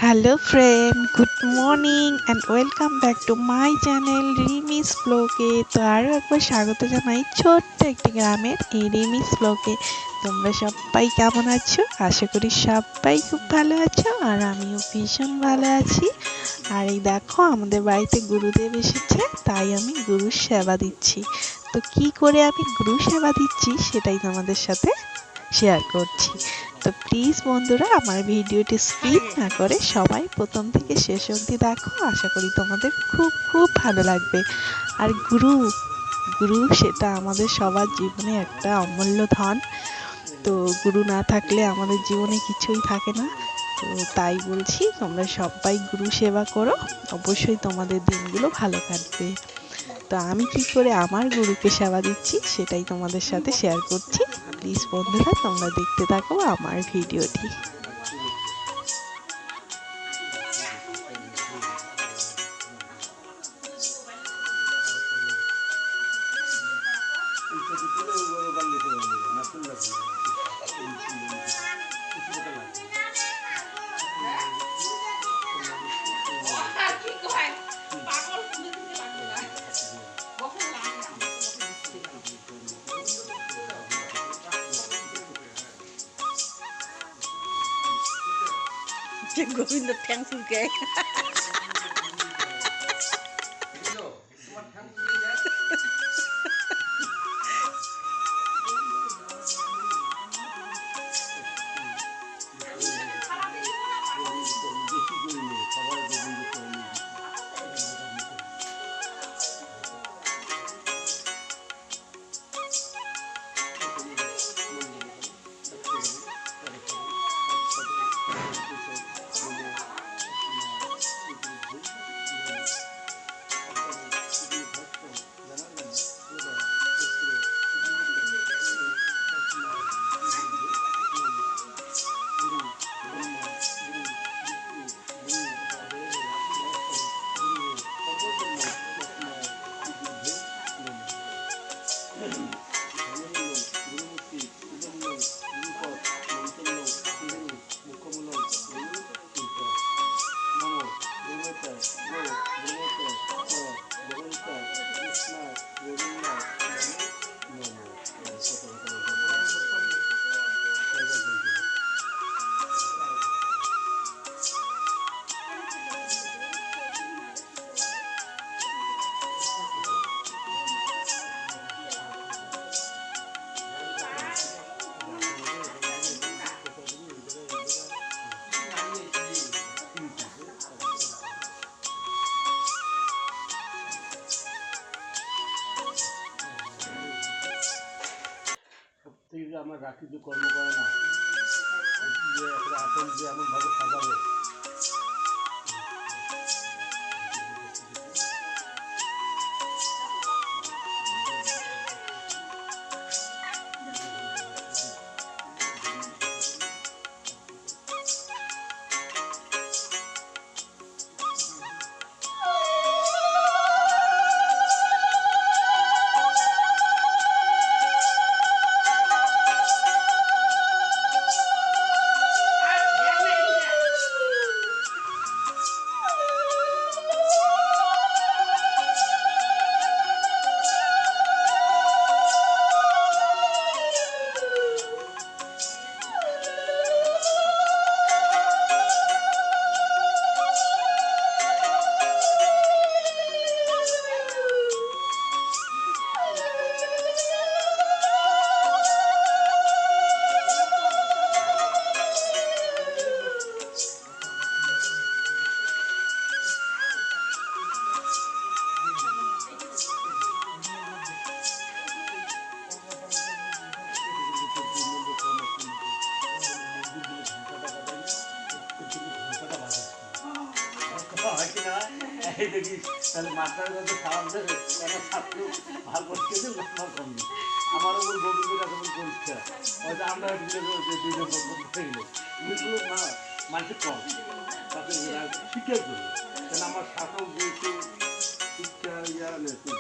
Hello friend, good morning and welcome back to my channel রিমিস ব্লগে। তো আরও একবার স্বাগত জানাই ছোট্ট একটি গ্রামের এই রিমিস ব্লগে। তোমরা সবাই কেমন আছো? আশা করি সবাই খুব ভালো আছো আর আমিও ভীষণ ভালো আছি। আর এই দেখো আমাদের বাড়িতে গুরুদেব এসেছে, তাই আমি গুরুর সেবা দিচ্ছি। তো কি করে আমি গুরু সেবা দিচ্ছি সেটাই তোমাদের সাথে শেয়ার করছি। তো প্লিজ বন্ধুরা আমার ভিডিওটি স্কিপ না করে সবাই প্রথম থেকে শেষ অবধি দেখো, আশা করি তোমাদের খুব খুব ভালো লাগবে। আর গুরু গুরু সেটা আমাদের সবার জীবনে একটা অমূল্য ধন। তো গুরু না থাকলে আমাদের জীবনে কিছুই থাকে না। তো তাই বলছি তোমরা সবাই গুরু সেবা করো, অবশ্যই তোমাদের দিনগুলো ভালো কাটবে। তো আমি কি করে আমার গুরুকে সেবা দিচ্ছি সেটাই তোমাদের সাথে শেয়ার করছি। প্লিজ বন্ধুরা তোমরা দেখতে থাকো আমার ভিডিওটি। গোবিন্দ ঠ্যাং চুলকে আমার রাখি যে কর্ম করে না, যে একটা আসন যে এমনভাবে সাজাবে দেখিস তাহলে মাস্টারের কাছে খারাপ দেবে তারা ছাত্র ভালো করতে নম্বর কম নেই। আমার ওপর গোবিন্দের কাছে পরীক্ষা হয়তো আমরা এগুলো না মানুষের কম তাতে শিক্ষাই করবে কেন আমার শাসক যেহেতু শিক্ষা দিয়েছে